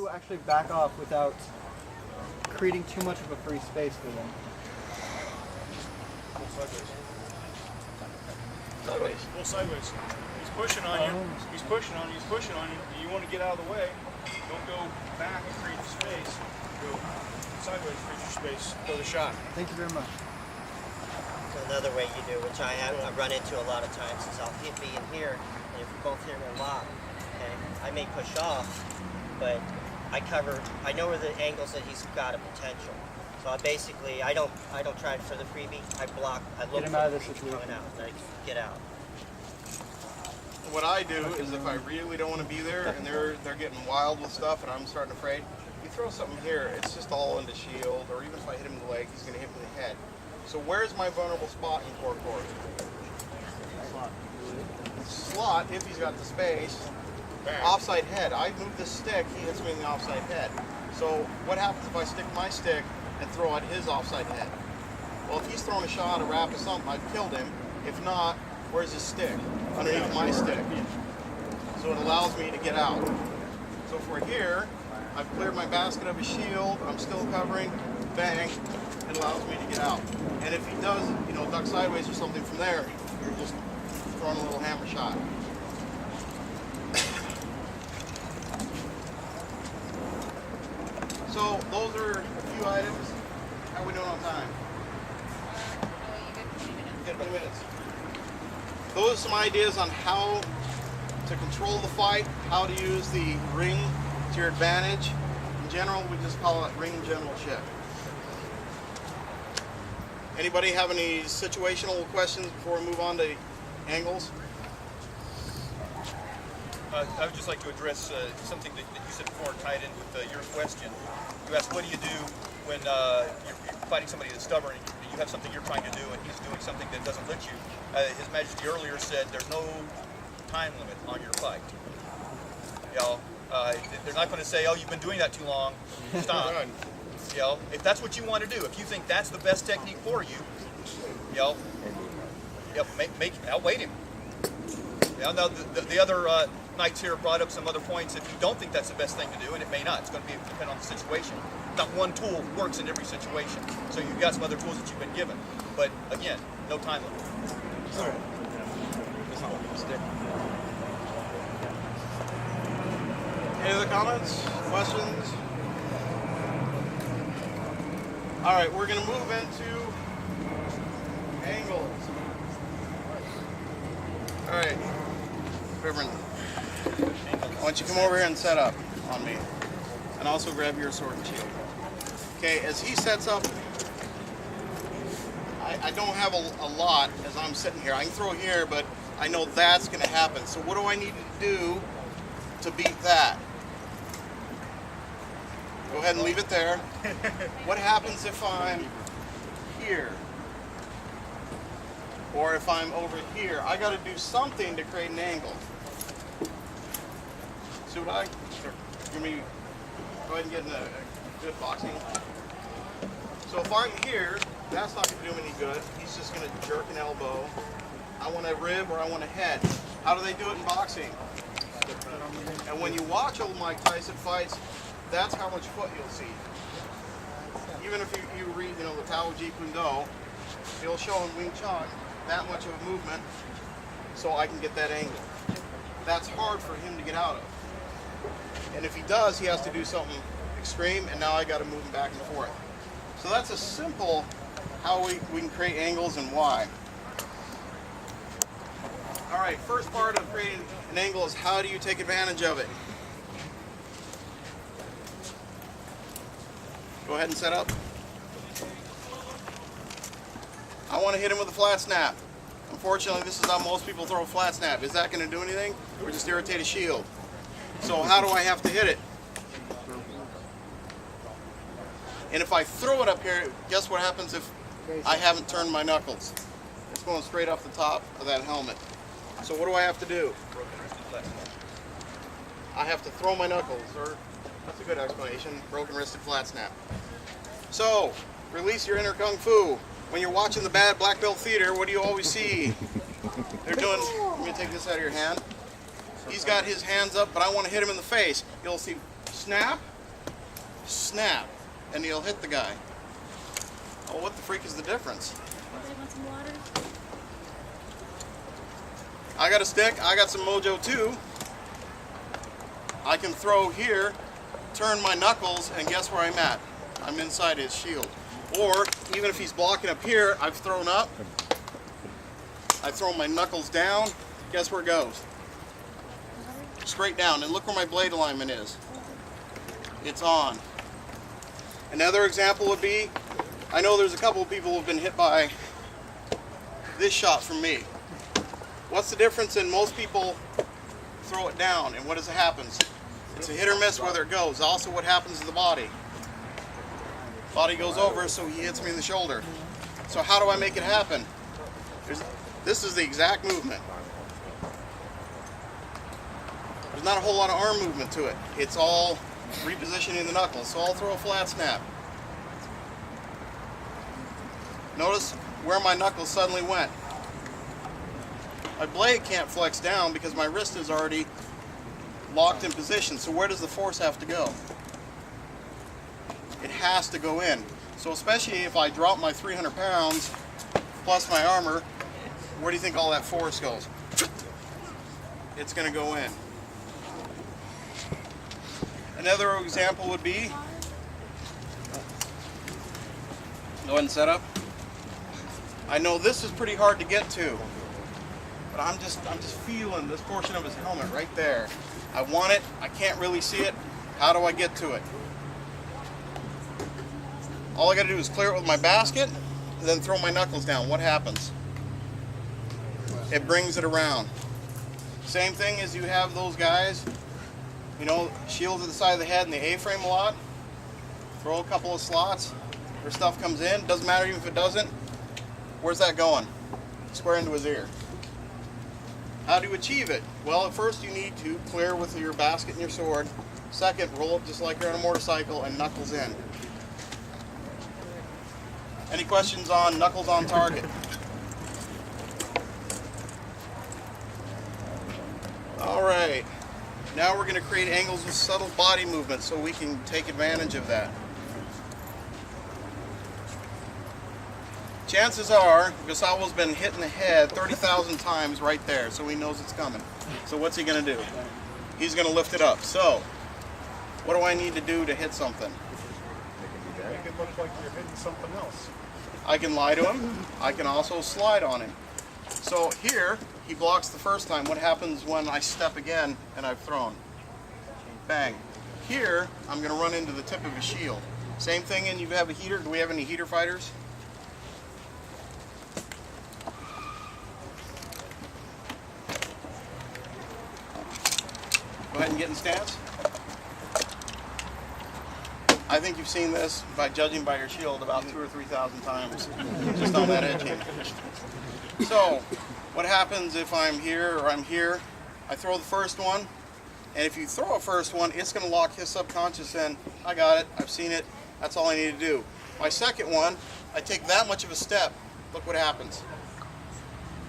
you actually back off without creating too much of a free space for them? Sideways. Pull sideways. He's pushing on you. He's pushing on you. He's pushing on you. You want to get out of the way. Don't go back and create the space. Go sideways, create your space. Throw the shot. Thank you very much. So another way you do, which I run into a lot of times, is I'll be in here, and if we're both here, we're locked. Okay, I may push off, but I know where the angles that he's got a potential. So I don't try for the freebie. I block. I look Get him for out of the this freebie situation. coming out. And I get out. What I do is if I really don't want to be there and they're getting wild with stuff and I'm starting to afraid, you throw something here, it's just all into shield, or even if I hit him in the leg, he's going to hit me in the head. So where's my vulnerable spot in core court? Slot, if he's got the space. Offside head. I move the stick, he hits me in the offside head. So what happens if I stick my stick and throw at his offside head? Well, if he's throwing a shot, a wrap, or something, I've killed him. If not, where's his stick? Underneath my stick. So it allows me to get out. So if we're here, I've cleared my basket of his shield, I'm still covering, bang, it allows me to get out. And if he does, duck sideways or something from there, you're just throwing a little hammer shot. So those are a few items. How are we doing on time? Good, 20 minutes. Those are some ideas on how to control the fight, how to use the ring to your advantage. In general, we just call it ring generalship. Anybody have any situational questions before we move on to angles? I would just like to address something that you said before, tied in with your question. You asked, what do you do when you're fighting somebody that's stubborn and you have something you're trying to do and he's doing something that doesn't let you? His Majesty earlier said there's no time limit on your fight. They're not going to say, oh, you've been doing that too long, stop. If that's what you want to do, if you think that's the best technique for you, outweight him. Now the other knights here brought up some other points that you don't think that's the best thing to do, and it may not. It's going to depend on the situation. Not one tool works in every situation. So you've got some other tools that you've been given. But again, no time limit. All right. Any other comments, questions? All right, we're going to move into angles. All right, Reverend, why don't you come over here and set up on me, and also grab your sword and shield. Okay, as he sets up, I don't have a lot as I'm sitting here. I can throw here, but I know that's going to happen. So what do I need to do to beat that? Go ahead and leave it there. What happens if I'm here? Or if I'm over here? I got to do something to create an angle. See what I? Give me. Go ahead and get in a good boxing. So if I'm here, that's not going to do him any good. He's just going to jerk an elbow. I want a rib or I want a head. How do they do it in boxing? And when you watch old Mike Tyson fights, that's how much foot you'll see. Even if you read, the Tao Jeet Kune Do, he'll show in Wing Chun that much of a movement so I can get that angle. That's hard for him to get out of. And if he does, he has to do something extreme, and now I got to move him back and forth. So that's a simple how we can create angles and why. All right, first part of creating an angle is how do you take advantage of it? Go ahead and set up. I want to hit him with a flat snap. Unfortunately, this is how most people throw a flat snap. Is that going to do anything? Or just irritate a shield? So how do I have to hit it? And if I throw it up here, guess what happens if I haven't turned my knuckles? It's going straight off the top of that helmet. So what do I have to do? I have to throw my knuckles, or that's a good explanation, broken wristed flat snap. So, release your inner kung fu. When you're watching the bad black belt theater, what do you always see? They're doing, let me take this out of your hand. He's got his hands up, but I want to hit him in the face. You'll see snap, snap, and he'll hit the guy. Oh, what the freak is the difference? Anybody want some water? I got a stick, I got some mojo too. I can throw here, turn my knuckles, and guess where I'm at? I'm inside his shield. Or, even if he's blocking up here, I've thrown up. I throw my knuckles down, guess where it goes? Straight down, and look where my blade alignment is. It's on. Another example would be, I know there's a couple of people who have been hit by this shot from me. What's the difference in most people throw it down, and what does it happens? It's a hit or miss whether it goes. Also what happens to the body. Body goes over, so he hits me in the shoulder. So how do I make it happen? This is the exact movement. There's not a whole lot of arm movement to it. It's all repositioning the knuckles. So I'll throw a flat snap. Notice where my knuckles suddenly went. My blade can't flex down because my wrist is already locked in position. So where does the force have to go? It has to go in. So especially if I drop my 300 pounds plus my armor, where do you think all that force goes? It's going to go in. Another example would be, go ahead and set up. I know this is pretty hard to get to, but I'm just feeling this portion of his helmet right there. I want it, I can't really see it. How do I get to it? All I got to do is clear it with my basket, and then throw my knuckles down. What happens? It brings it around. Same thing as you have those guys, you know, shields at the side of the head and the A-frame a lot. Throw a couple of slots where stuff comes in. Doesn't matter even if it doesn't. Where's that going? Square into his ear. How do you achieve it? Well, at first you need to clear with your basket and your sword. Second, roll up just like you're on a motorcycle and knuckles in. Any questions on knuckles on target? All right, now we're going to create angles with subtle body movement so we can take advantage of that. Chances are, Gustavo's been hit in the head 30,000 times right there, so he knows it's coming. So what's he going to do? He's going to lift it up. So, what do I need to do to hit something? Make it look like you're hitting something else. I can lie to him. I can also slide on him. So here, he blocks the first time. What happens when I step again and I've thrown? Bang. Here, I'm going to run into the tip of his shield. Same thing, and you have a heater. Do we have any heater fighters? Go ahead and get in stance. I think you've seen this, by judging by your shield, about 2,000 or 3,000 times, just on that edging. So, what happens if I'm here or I'm here? I throw the first one, and if you throw a first one, it's going to lock his subconscious in. I got it, I've seen it, that's all I need to do. My second one, I take that much of a step, look what happens.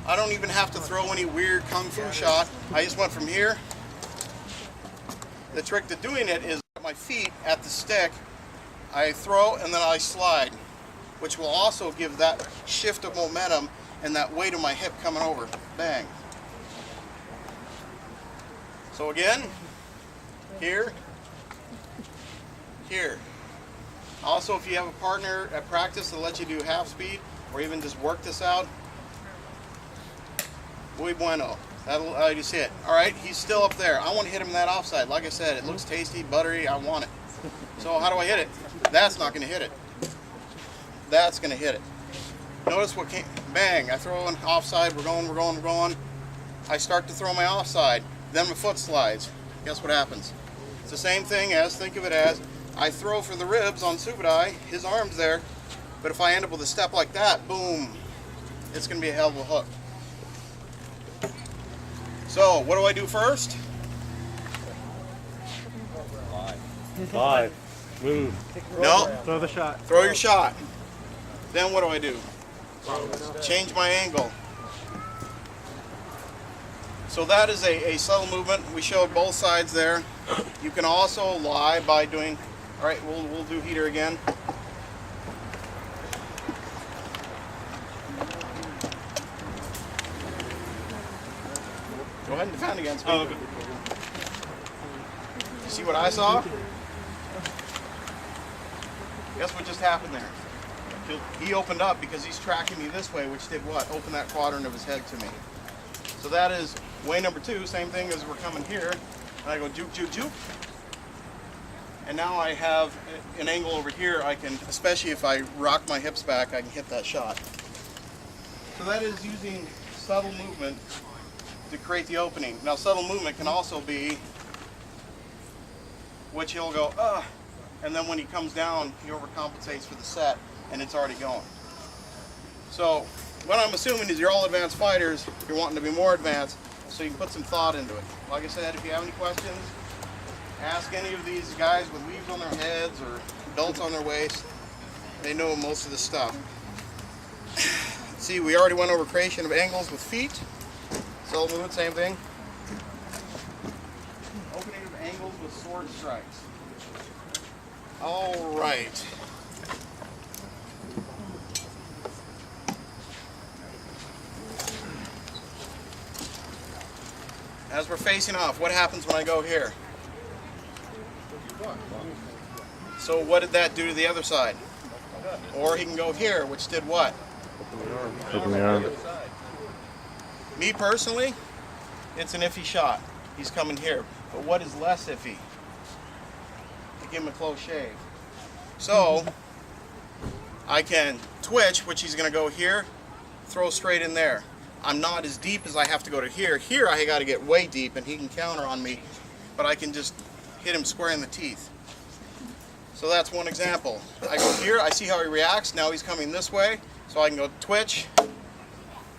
I don't even have to throw any weird kung fu shot. I just went from here. The trick to doing it is my feet at the stick, I throw and then I slide, which will also give that shift of momentum and that weight of my hip coming over. Bang. So again, here, here. Also, if you have a partner at practice that lets you do half speed or even just work this out, muy bueno. That'll allow you to see it. All right, he's still up there. I want to hit him in that offside. Like I said, it looks tasty, buttery. I want it. So how do I hit it? That's not going to hit it. That's going to hit it. Notice what came. Bang! I throw an offside. We're going. We're going. We're going. I start to throw my offside. Then my foot slides. Guess what happens? It's the same thing as, think of it as, I throw for the ribs on Subadai. His arm's there. But if I end up with a step like that, boom, it's going to be a hell of a hook. So, what do I do first? Five. Move. No. Throw the shot. Throw your shot. Then what do I do? Change my angle. So that is a subtle movement. We showed both sides there. You can also lie by doing All right, we'll do heater again. Go ahead and defend against me. Oh, okay. You see what I saw? Guess what just happened there? He opened up because he's tracking me this way, which did what? Open that quadrant of his head to me. So that is way number 2, same thing as we're coming here. And I go juke, juke, juke. And now I have an angle over here. I can, especially if I rock my hips back, I can hit that shot. So that is using subtle movement to create the opening. Now subtle movement can also be which he'll go, and then when he comes down, he overcompensates for the set, and it's already going. So what I'm assuming is you're all advanced fighters, you're wanting to be more advanced, so you can put some thought into it. Like I said, if you have any questions, ask any of these guys with weaves on their heads or belts on their waist. They know most of the stuff. See, we already went over creation of angles with feet. Subtle movement, same thing. Opening of angles with sword strikes. All right. As we're facing off, what happens when I go here? So what did that do to the other side? Or he can go here, which did what? Open the arm. Me personally, it's an iffy shot. He's coming here. But what is less iffy? To give him a close shave. So I can twitch, which he's going to go here, throw straight in there. I'm not as deep as I have to go to here. Here I got to get way deep and he can counter on me, but I can just hit him square in the teeth. So that's one example. I go here, I see how he reacts. Now he's coming this way, so I can go twitch,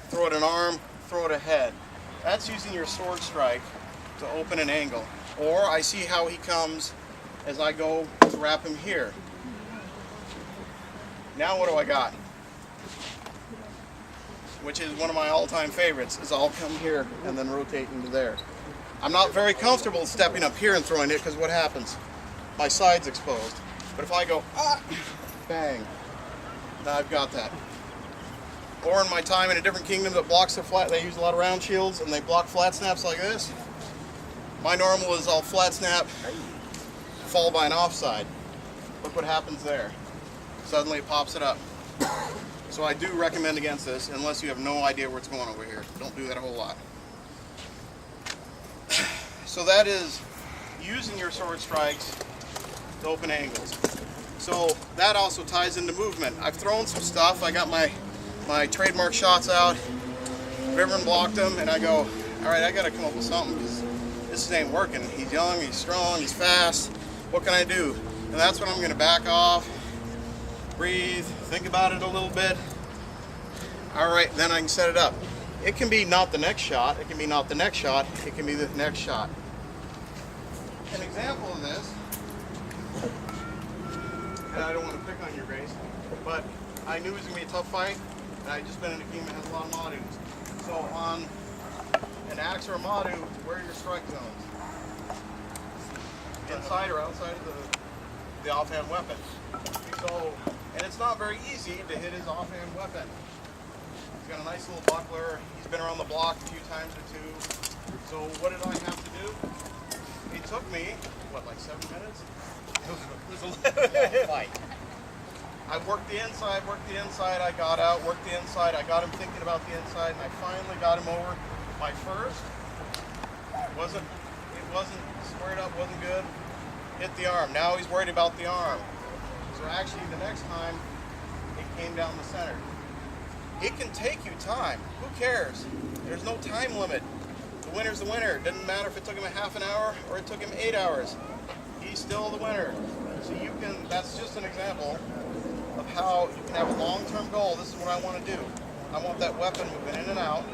throw it an arm, throw it a head. That's using your sword strike to open an angle. Or I see how he comes as I go to wrap him here. Now what do I got? Which is one of my all-time favorites, is I'll come here and then rotate into there. I'm not very comfortable stepping up here and throwing it because what happens? My side's exposed. But if I go, bang, now I've got that. Or in my time in a different kingdom that blocks their flat, they use a lot of round shields and they block flat snaps like this. My normal is I'll flat snap, fall by an offside. Look what happens there. Suddenly it pops it up. So I do recommend against this unless you have no idea what's going on over here. Don't do that a whole lot. So that is using your sword strikes to open angles. So that also ties into movement. I've thrown some stuff. I got my trademark shots out. Vivian blocked them, and I go, all right, I got to come up with something because this ain't working. He's young, he's strong, he's fast. What can I do? And that's when I'm going to back off, breathe, think about it a little bit. All right, then I can set it up. It can be not the next shot. It can be not the next shot. It can be the next shot. An example of this, and I don't want to pick on your race, but I knew it was going to be a tough fight, and I just been in a game that has a lot of Madus. So on an axe or a Madu, where are your strike zones? Inside or outside of the offhand weapon. So, and it's not very easy to hit his offhand weapon. He's got a nice little buckler. He's been around the block a few times or two. So what did I have to do? It took me, what, like 7 minutes? It was a fight. I worked the inside, I got out, worked the inside, I got him thinking about the inside, and I finally got him over. My first it wasn't squared up, wasn't good. Hit the arm. Now he's worried about the arm. So actually the next time it came down the center. It can take you time. Who cares? There's no time limit. The winner's the winner. It doesn't matter if it took him a half an hour or it took him 8 hours. He's still the winner. So you can, that's just an example of how you can have a long-term goal. This is what I want to do. I want that weapon moving in and out,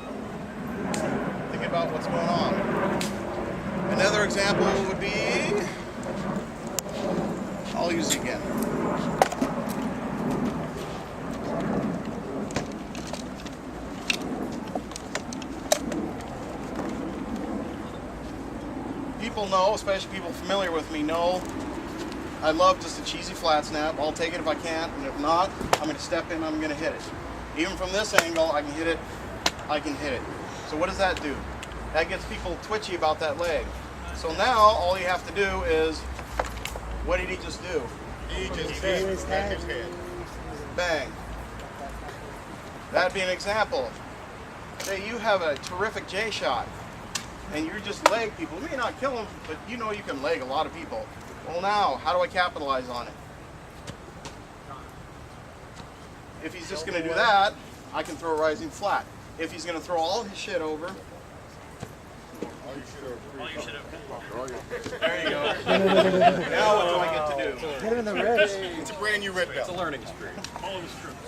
thinking about what's going on. Another example would be, I'll use it again. People know, especially people familiar with me, know I love just a cheesy flat snap. I'll take it if I can, and if not, I'm going to step in, I'm going to hit it. Even from this angle, I can hit it, I can hit it. So what does that do? That gets people twitchy about that leg. So now, all you have to do is, what did he just do? He just hit his head. Bang. That'd be an example. Say you have a terrific J shot, and you just leg people. You may not kill them, but you know you can leg a lot of people. Well now, how do I capitalize on it? If he's just going to do that, I can throw a rising flat. If he's going to throw all his shit over, there you go. Now what do I get to do? Hit him in the ribs. It's a brand new red belt. It's a learning experience. Follow the strips.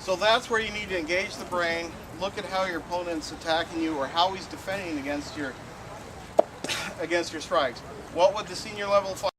So that's where you need to engage the brain, look at how your opponent's attacking you or how he's defending against your strikes. What would the senior level fight